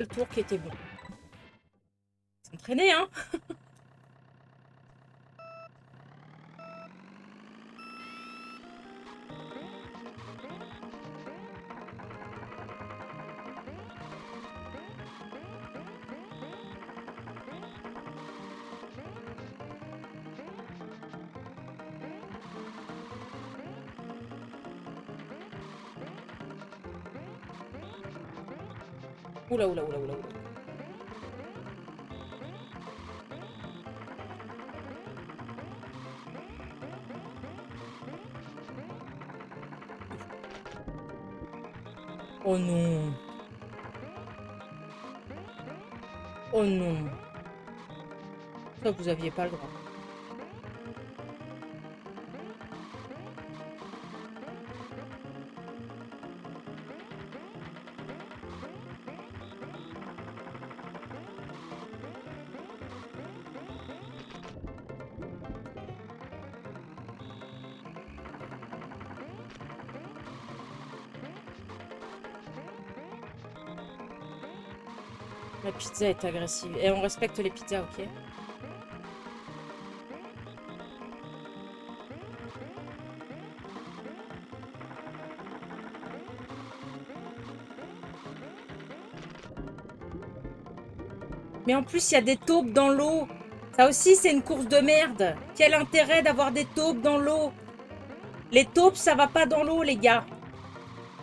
Le tour qui était bon. S'entraîner, hein. Oula, oula, oula, oula, oula. Oh non. Oh non. Ça, vous aviez pas le droit. La pizza est agressive. Et on respecte les pizzas, ok? Mais en plus, il y a des taupes dans l'eau. Ça aussi, c'est une course de merde. Quel intérêt d'avoir des taupes dans l'eau? Les taupes, ça va pas dans l'eau, les gars.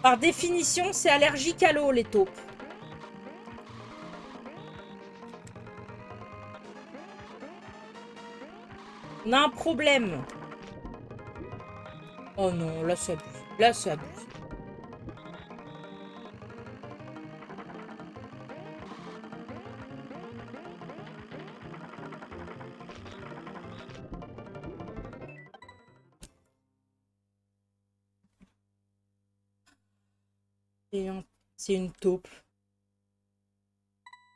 Par définition, c'est allergique à l'eau, les taupes. On a un problème. Oh non, là, ça abuse. Là, ça abuse. C'est une taupe.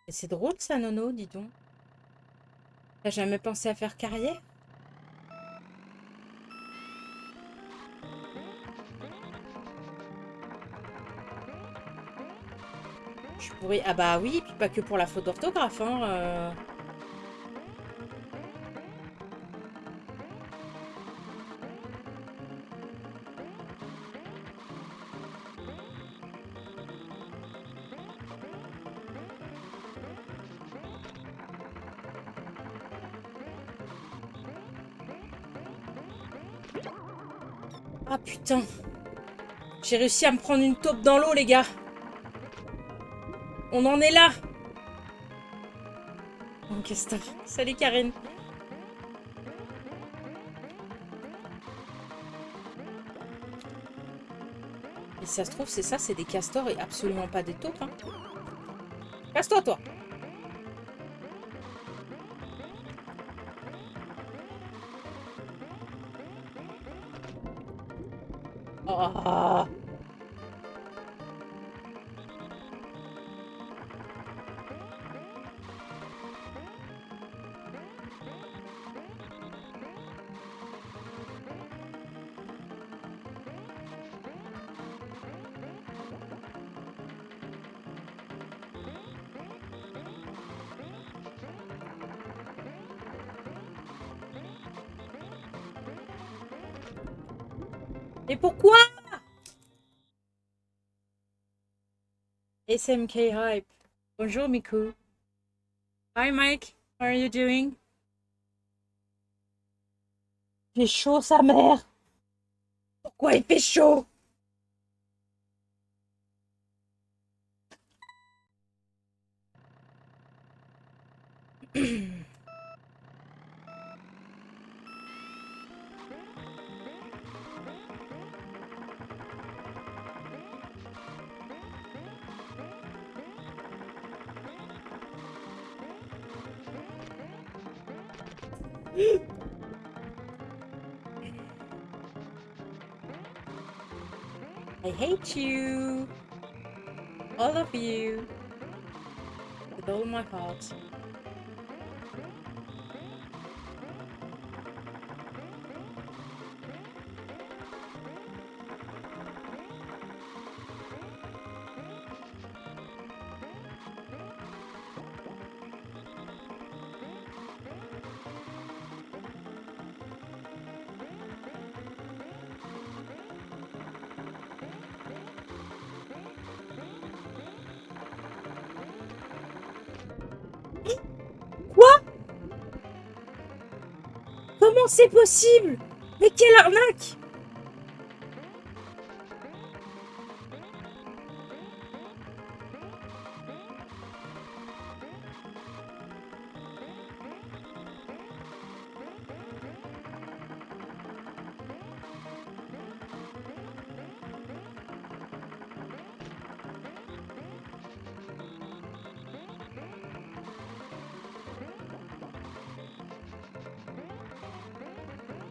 Et c'est drôle, ça, Nono, dis donc. T'as jamais pensé à faire carrière? Je pourrais... Ah bah oui, puis pas que pour la faute d'orthographe, hein. Ah putain. J'ai réussi à me prendre une taupe dans l'eau, les gars. On en est là. Oh, qu'est-ce que t'as? Salut, Karine. Et si ça se trouve, c'est ça, c'est des castors et absolument pas des taupes, hein. Casse-toi, toi. Oh. Et pourquoi? SMK Hype. Bonjour, Miku. Hi, Mike. How are you doing? Il fait chaud, sa mère. Pourquoi il fait chaud? I hate you. All of you. With all my heart. comment c'est possible? Mais quelle arnaque!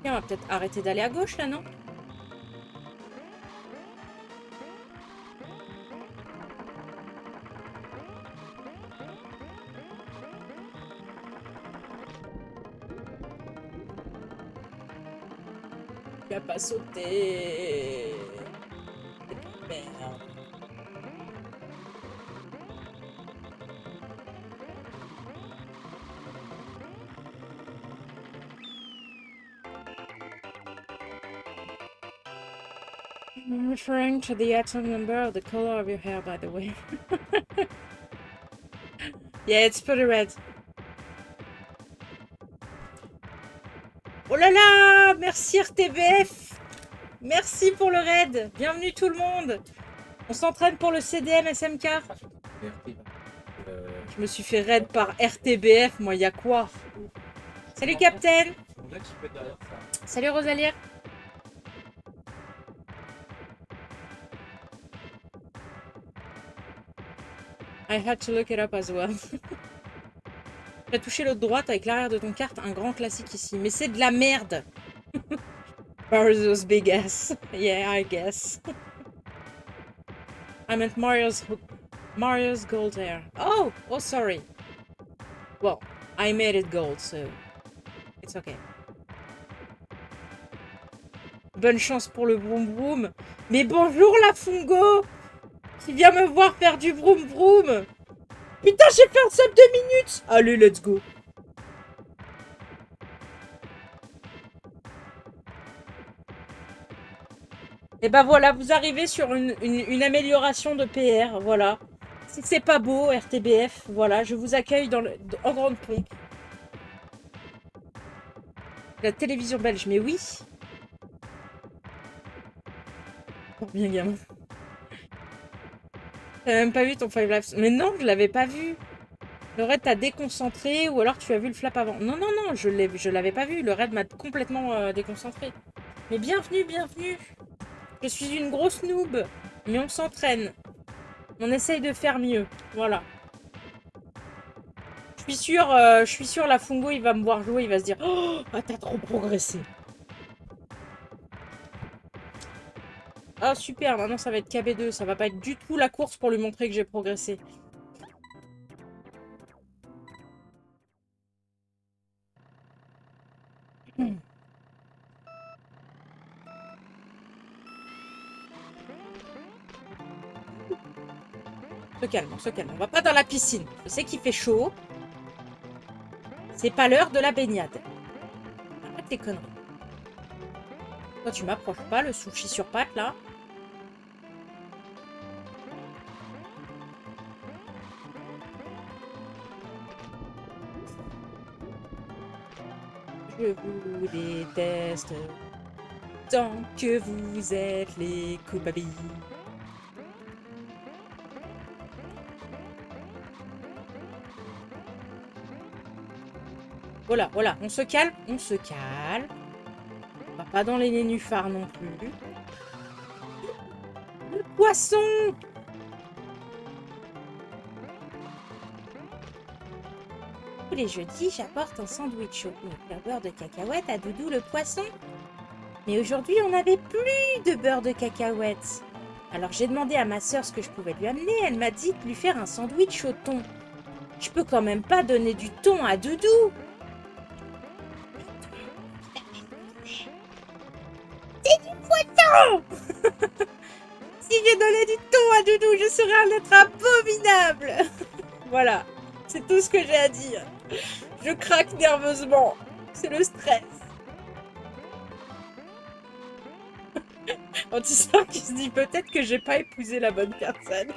On va peut-être arrêter d'aller à gauche là, non? Tu vas pas sauter. Merde. I'm referring to the atom number of the color of your hair, by the way. Yeah, it's pretty red. Oh là là! Merci RTBF! Merci pour le raid! Bienvenue tout le monde! On s'entraîne pour le CDM SMK? Je me suis fait raid par RTBF, moi y'a quoi? Salut Captain! Salut Rosalie! I had to look it up as well. Tu as touché l'autre droite avec l'arrière de ton carte, un grand classique ici. Mais c'est de la merde. Mario's big ass. Yeah, I guess. I meant Mario's gold hair. Oh, sorry. Well, I made it gold, so it's okay. Bonne chance pour le vroom vroom. Mais bonjour la Fungo qui vient me voir faire du vroom vroom. Putain, j'ai fait un sub de minutes. Allez, let's go. Et ben voilà, vous arrivez sur une amélioration de PR, voilà. Si c'est pas beau, RTBF, voilà, je vous accueille en grande pompe. La télévision belge, mais oui. Oh, bien gamin. T'as même pas vu ton Five Lives? Mais non, je l'avais pas vu. Le raid t'a déconcentré ou alors tu as vu le flap avant? Non, non, non, je l'avais pas vu. Le raid m'a complètement déconcentré. Mais bienvenue, bienvenue. Je suis une grosse noob, mais on s'entraîne. On essaye de faire mieux. Voilà. Je suis sûre, la Fungo, il va me voir jouer, il va se dire « Oh, ah, t'as trop progressé !» Ah, super, maintenant ça va être KB2. Ça va pas être du tout la course pour lui montrer que j'ai progressé. On se calme, on se calme. On va pas dans la piscine. Je sais qu'il fait chaud. C'est pas l'heure de la baignade. Arrête tes conneries. Toi, tu m'approches pas, le sushi sur pattes, là. Je vous déteste tant que vous êtes les coupables. Voilà, voilà, on se calme, on se calme. On va pas dans les nénuphars non plus. Le poisson! Tous les jeudis, j'apporte un sandwich au beurre de cacahuète à Doudou le poisson. Mais aujourd'hui, on n'avait plus de beurre de cacahuète. Alors j'ai demandé à ma sœur ce que je pouvais lui amener. Elle m'a dit de lui faire un sandwich au thon. Je peux quand même pas donner du thon à Doudou. C'est du poisson. Si j'ai donné du thon à Doudou, je serais un être abominable. Voilà, c'est tout ce que j'ai à dire. Je craque nerveusement. C'est le stress. Antistar qui se dit peut-être que j'ai pas épousé la bonne personne.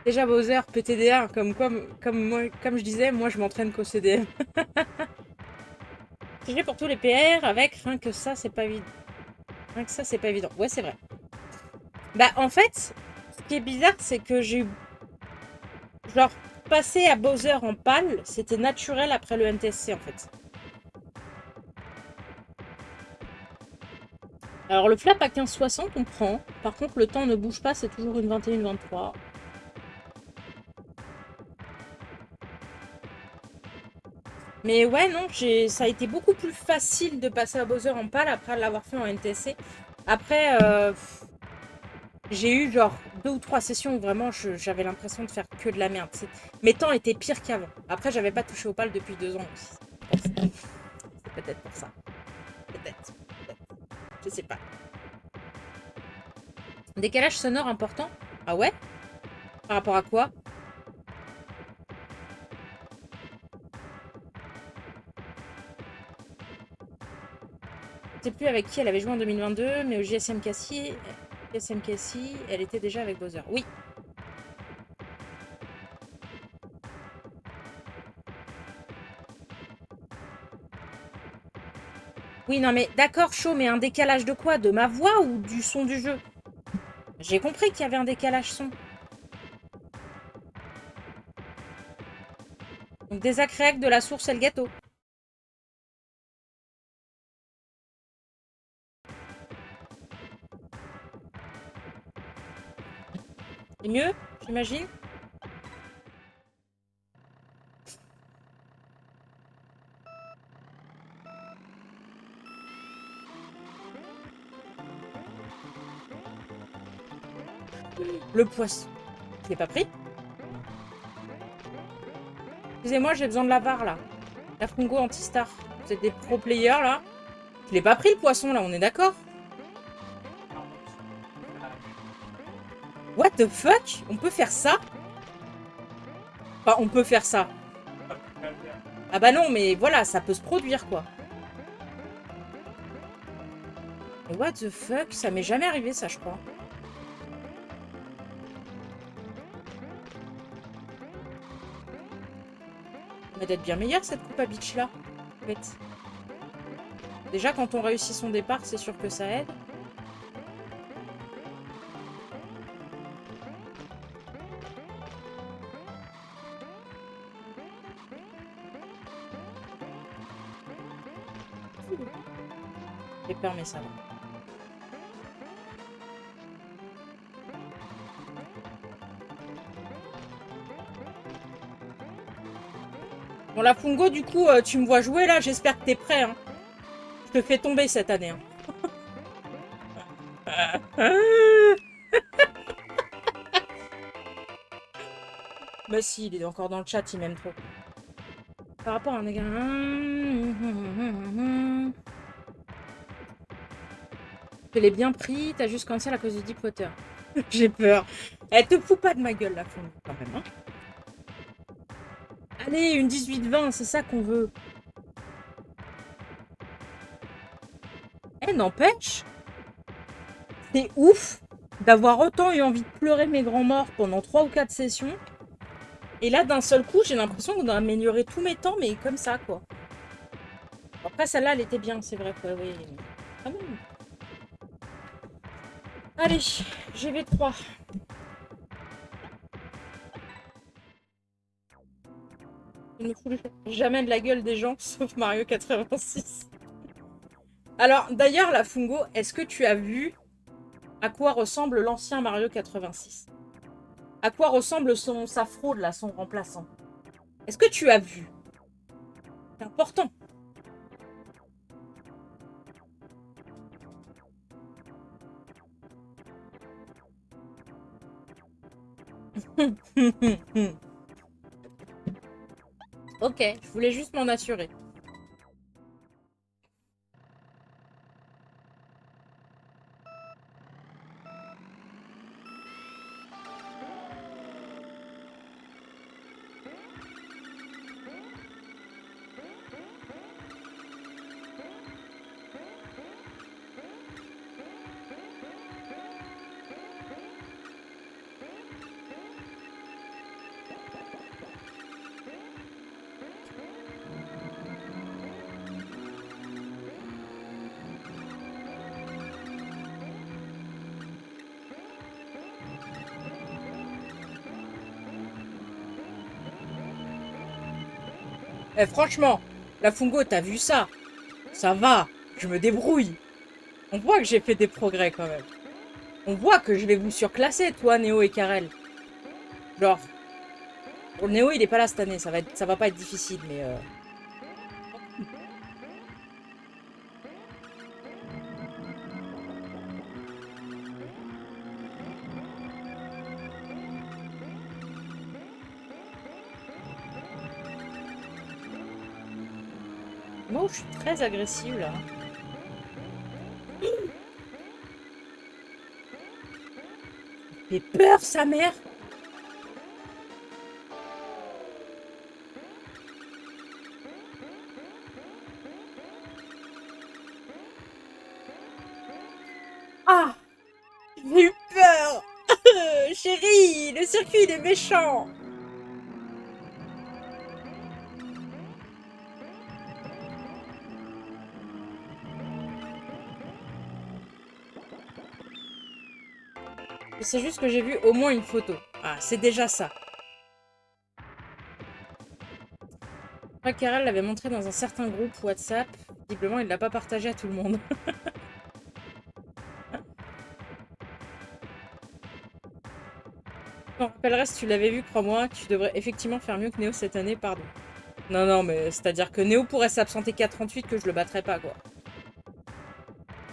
Déjà Bowser, PTDR, comme quoi, comme je disais, moi je m'entraîne qu'au CDM. J'ai pour tous les PR avec rien que ça, c'est pas évident. Rien que ça, c'est pas évident. Ouais, c'est vrai. Bah en fait, ce qui est bizarre, c'est que j'ai eu... Genre, passer à Bowser en pâle, c'était naturel après le NTSC en fait. Alors le flap à 15,60, on prend. Par contre, le temps ne bouge pas, c'est toujours une 21-23. Mais ouais, non, ça a été beaucoup plus facile de passer à Bowser en pâle après l'avoir fait en NTSC. Après, j'ai eu genre 2 ou 3 sessions où vraiment j'avais l'impression de faire que de la merde. Mes temps étaient pires qu'avant. Après, j'avais pas touché au pal depuis 2 ans aussi. C'est peut-être pour ça. Peut-être. Je sais pas. Décalage sonore important? Ah ouais? Par rapport à quoi? Je sais plus avec qui elle avait joué en 2022, mais au JSM Cassie, elle était déjà avec Bowser. Oui. Oui, non mais d'accord, chaud, mais un décalage de quoi? De ma voix ou du son du jeu? J'ai compris qu'il y avait un décalage son. Donc des accréacs de la source et le gâteau. C'est mieux, j'imagine? Le poisson. Je l'ai pas pris? Excusez-moi, j'ai besoin de la VAR là. La Fungo anti-star. Vous êtes des pro players là? Je l'ai pas pris le poisson là, on est d'accord? What the fuck? On peut faire ça? Enfin, on peut faire ça. Ah bah non, mais voilà, ça peut se produire quoi. Mais what the fuck? Ça m'est jamais arrivé ça, je crois. Mais d'être bien meilleure cette coupe à bitch là. En fait. Déjà, quand on réussit son départ, c'est sûr que ça aide. J'ai peur, mais ça va. Bon, la Fungo, du coup, tu me vois jouer là, j'espère que t'es prêt. Hein. Je te fais tomber cette année. Hein. Bah si, il est encore dans le chat, il m'aime trop. Par rapport à un dégât... Je l'ai bien pris, t'as juste cancel à cause du Deepwater. J'ai peur. Elle te fout pas de ma gueule, la Fungo, quand même. Hein. Allez, une 18-20, c'est ça qu'on veut. Eh, n'empêche, c'est ouf d'avoir autant eu envie de pleurer mes grands morts pendant 3 ou 4 sessions. Et là, d'un seul coup, j'ai l'impression qu'on a amélioré tous mes temps, mais comme ça, quoi. Après, celle-là, elle était bien, c'est vrai, quoi, oui. Quand même. Allez, GV3. Je ne fous jamais de la gueule des gens, sauf Mario 86. Alors, d'ailleurs, la Fungo, est-ce que tu as vu à quoi ressemble l'ancien Mario 86? À quoi ressemble sa fraude, là, son remplaçant? Est-ce que tu as vu? C'est important. Ok, je voulais juste m'en assurer. Eh, franchement, la Fungo, t'as vu ça? Ça va, je me débrouille. On voit que j'ai fait des progrès quand même. On voit que je vais vous surclasser, toi, Néo et Karel. Genre, bon, Néo, il est pas là cette année, ça va pas être difficile, mais... Moi, je suis très agressive, là. J'ai peur, sa mère. Ah, j'ai eu peur. Chérie, le circuit, il est méchant. C'est juste que j'ai vu au moins une photo. Ah, c'est déjà ça. Je crois que Karel l'avait montré dans un certain groupe WhatsApp. Visiblement, il l'a pas partagé à tout le monde. Je me rappellerai si tu l'avais vu, crois-moi, tu devrais effectivement faire mieux que Néo cette année, pardon. Non, non, mais c'est-à-dire que Néo pourrait s'absenter 4,38 que je le battrais pas, quoi.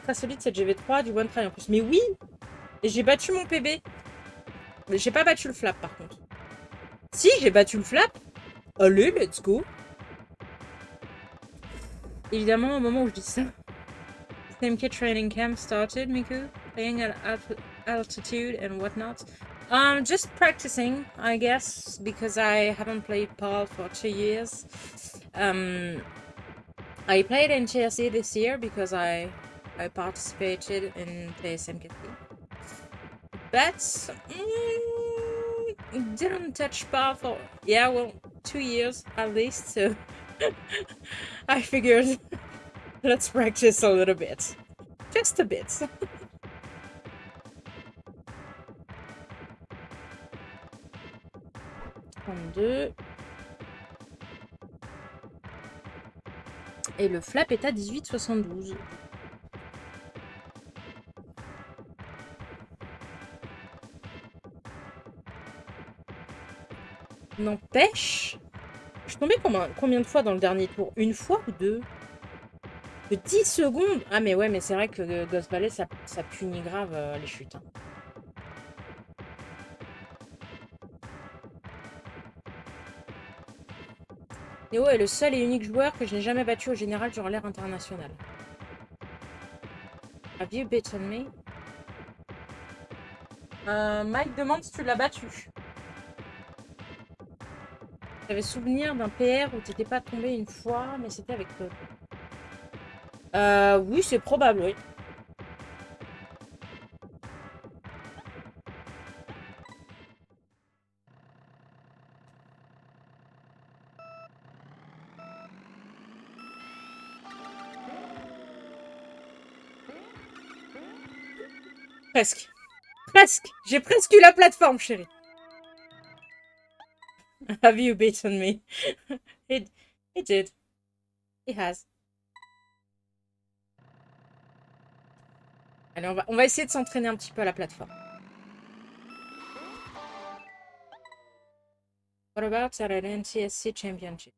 Très solide cette GV3, du one try en plus. Mais oui. Et j'ai battu mon PB. Mais j'ai pas battu le flap, par contre. Si, j'ai battu le flap. Allez, let's go. Évidemment, au moment où je dis ça, TMK training camp started, Miku, playing at altitude and whatnot. Just practicing, I guess, because I haven't played PAL for 2 years. I played in GSE this year because I participated in TSMKT. But didn't touch PAL for, yeah, well, 2 years at least, so I figured let's practice a little bit. Just a bit. 32. Et le flap est à 18,72. N'empêche, je suis tombée combien de fois dans le dernier tour? Une fois ou deux? De 10 secondes? Ah mais ouais, mais c'est vrai que Ghost Valley, ça punit grave les chutes. Hein. Néo est le seul et unique joueur que je n'ai jamais battu au général durant l'ère internationale. Have you beaten me? Mike demande si tu l'as battu. J'avais souvenir d'un PR où t'étais pas tombé une fois, mais c'était avec toi. Oui, c'est probable, oui. Presque. Presque. J'ai presque eu la plateforme, chérie. Have you beaten me? He did. He has. Allez, on va essayer de s'entraîner un petit peu à la plateforme. What about at an NTSC Championship?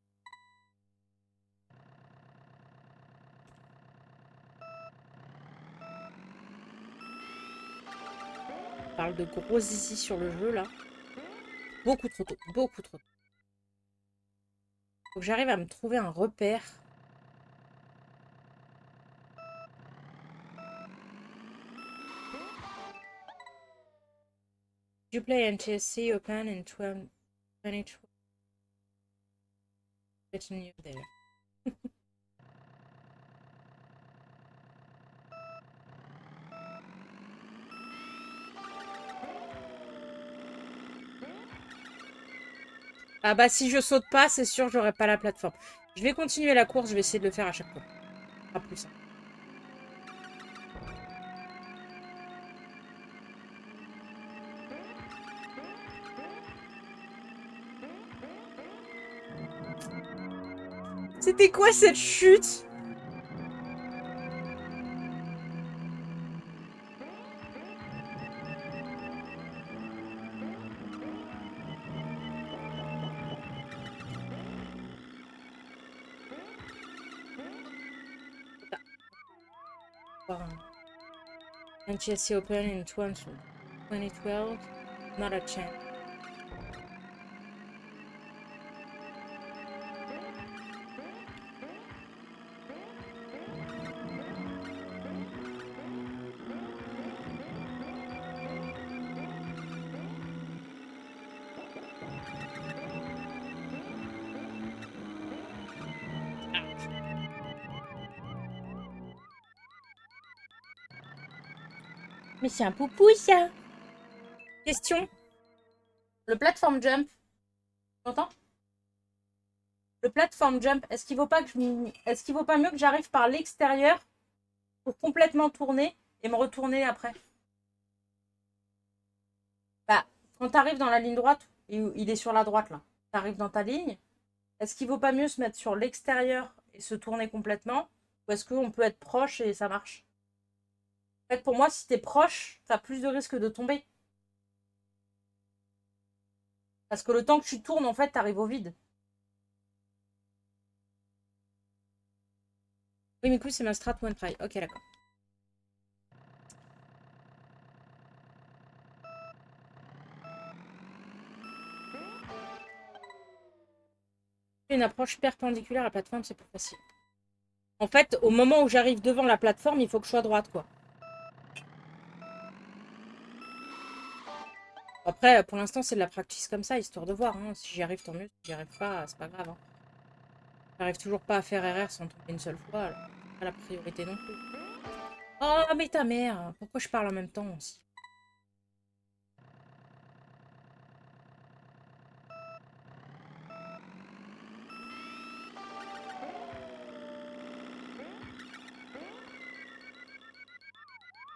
On parle de gros zizi sur le jeu, là. Beaucoup trop tôt. Beaucoup trop tôt. Faut que j'arrive à me trouver un repère. You play NTSC Open in 2012. It's new there. Ah bah si je saute pas, c'est sûr j'aurai pas la plateforme. Je vais continuer la course, je vais essayer de le faire à chaque fois. Pas plus simple. C'était quoi cette chute? And Chelsea Open in 2012, not a chance. Mais c'est un poupou ça. Question. Le platform jump. T'entends? Le platform jump, est-ce qu'il vaut pas mieux que j'arrive par l'extérieur pour complètement tourner et me retourner après? Bah, quand t'arrives dans la ligne droite, il est sur la droite là. T'arrives dans ta ligne. Est-ce qu'il vaut pas mieux se mettre sur l'extérieur et se tourner complètement? Ou est-ce qu'on peut être proche et ça marche? En fait, pour moi, si t'es proche, t'as plus de risque de tomber. Parce que le temps que tu tournes, en fait, t'arrives au vide. Oui, mais écoute, c'est ma strat one try. Ok, d'accord. Une approche perpendiculaire à la plateforme, c'est plus facile. En fait, au moment où j'arrive devant la plateforme, il faut que je sois droite, quoi. Après, pour l'instant, c'est de la practice comme ça, histoire de voir. Hein. Si j'y arrive, tant mieux. Si j'y arrive pas, c'est pas grave. Hein. J'arrive toujours pas à faire RR sans tomber une seule fois. Alors. Pas la priorité non plus. Oh, mais ta mère! Pourquoi je parle en même temps aussi?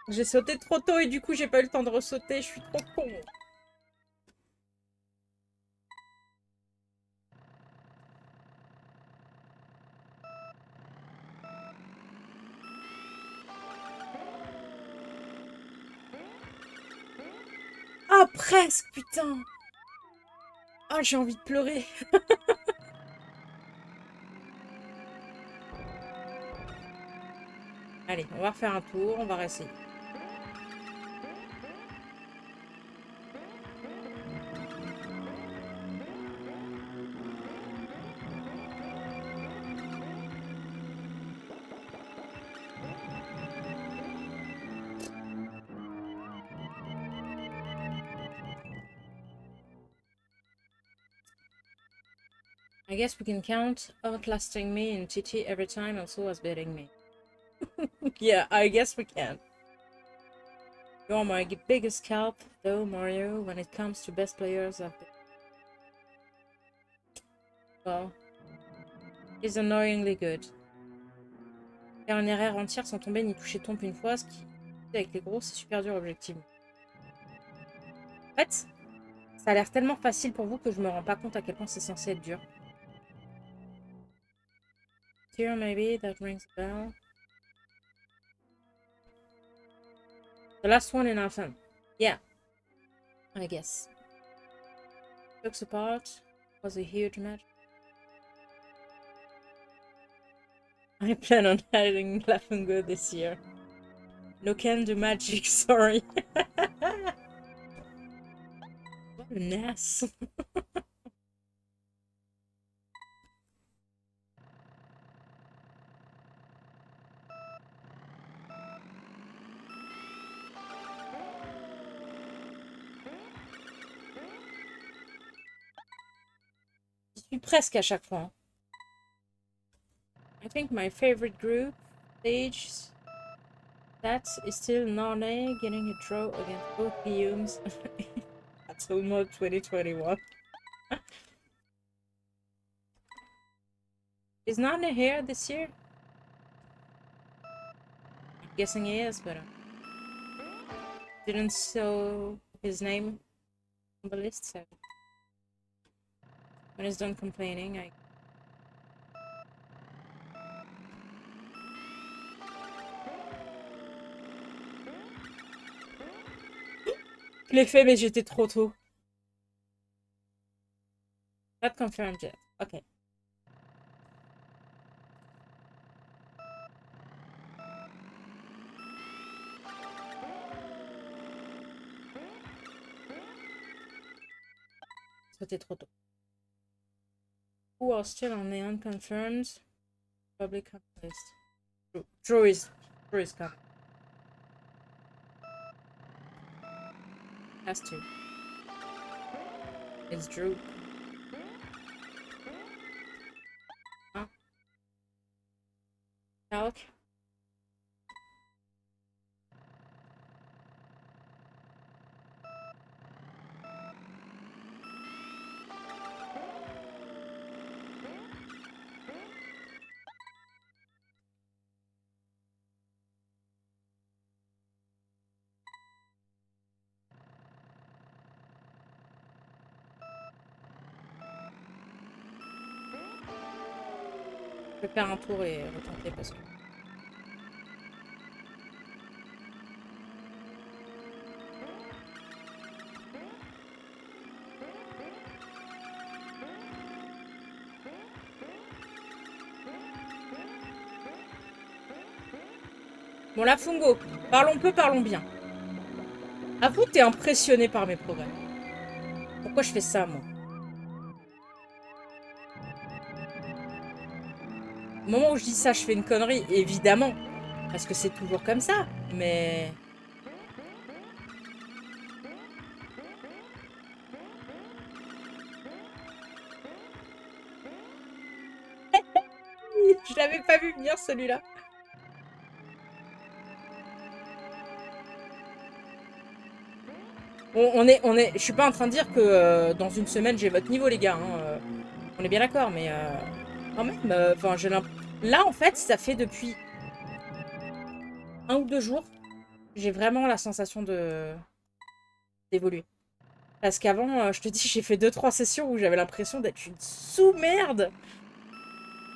J'ai sauté trop tôt et du coup, j'ai pas eu le temps de ressauter. Je suis trop con. Ah, presque, putain! Ah, j'ai envie de pleurer. Allez, on va refaire un tour, on va réessayer. I guess we can count outlasting me in TT every time also as beating me. Yeah, I guess we can. You're my biggest scalp, though, Mario, when it comes to best players I've been. Well, he's annoyingly good. Faire une erreur entière sans tomber ni toucher tombe une fois, ce qui, avec les gros, c'est super dur objectivement. En fait, ça a l'air tellement facile pour vous que je me rends pas compte à quel point c'est censé être dur. Here, maybe, that rings a bell. The last one in Alphen. Yeah, I guess. Jokes apart, was a huge match. I plan on having Lafungo this year. No can do magic, sorry. What an ass. Je suis presque à chaque fois. I think my favorite group stage that is still Nane getting a draw against both Guillaumes. That's almost 2021. Is Nane here this year? I'm guessing he is, but didn't show his name on the list, so when he's done complaining, I Je l'ai fait, mais j'étais trop tôt. Not confirmed yet. Ok. C'était trop tôt. Who are still on the unconfirmed public list? Drew is coming. Has to. It's Drew. Huh? Alec? Je vais faire un tour et retenter parce que... Bon là, Fungo, parlons peu, parlons bien. Avoue, t'es impressionné par mes progrès. Pourquoi je fais ça, moi? Au moment où je dis ça, je fais une connerie, évidemment. Parce que c'est toujours comme ça, mais... Je l'avais pas vu venir, celui-là. Je suis pas en train de dire que dans une semaine, j'ai votre niveau, les gars. Hein, on est bien d'accord, mais quand même, enfin, là, en fait, ça fait depuis 1 ou 2 jours, j'ai vraiment la sensation d'évoluer. Parce qu'avant, je te dis, j'ai fait 2-3 sessions où j'avais l'impression d'être une sous-merde.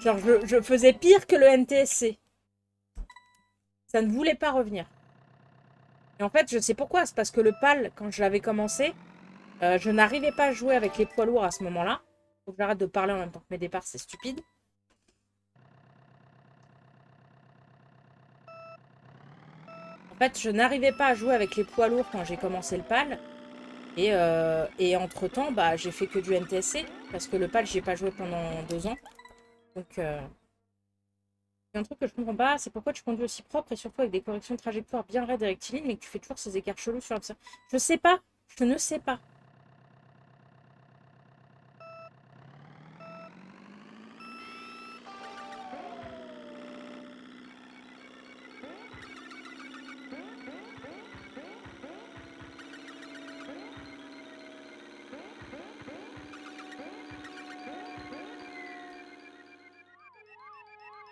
Genre, je faisais pire que le NTSC. Ça ne voulait pas revenir. Et en fait, je sais pourquoi. C'est parce que le PAL, quand je l'avais commencé, je n'arrivais pas à jouer avec les poids lourds à ce moment-là. Faut que j'arrête de parler en même temps que mes départs, c'est stupide. En fait, je n'arrivais pas à jouer avec les poids lourds quand j'ai commencé le PAL. Et entre-temps, bah, j'ai fait que du NTSC. Parce que le PAL, j'y ai pas joué pendant 2 ans. Donc, un truc que je comprends pas, c'est pourquoi tu conduis aussi propre et surtout avec des corrections de trajectoire bien raides et rectilignes, mais que tu fais toujours ces écarts chelous sur la... Je sais pas. Je ne sais pas.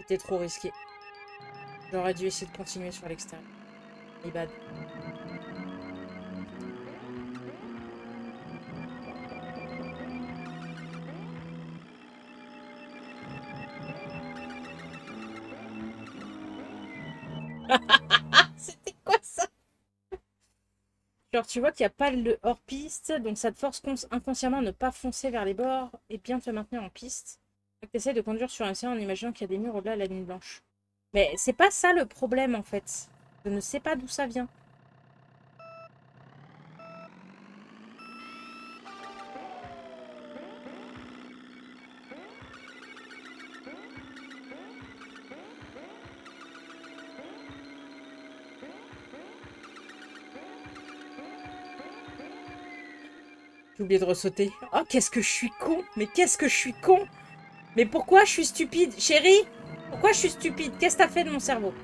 C'était trop risqué. J'aurais dû essayer de continuer sur l'extérieur. My bad. C'était quoi ça? Genre, tu vois qu'il n'y a pas le hors-piste, donc ça te force inconsciemment à ne pas foncer vers les bords et bien te maintenir en piste. Tu essaies de conduire sur un océan en imaginant qu'il y a des murs au-delà de la ligne blanche. Mais c'est pas ça le problème en fait. Je ne sais pas d'où ça vient. J'ai oublié de ressauter. Oh, qu'est-ce que je suis con! Mais qu'est-ce que je suis con! Mais pourquoi je suis stupide? Chérie, pourquoi je suis stupide? Qu'est-ce que t'as fait de mon cerveau?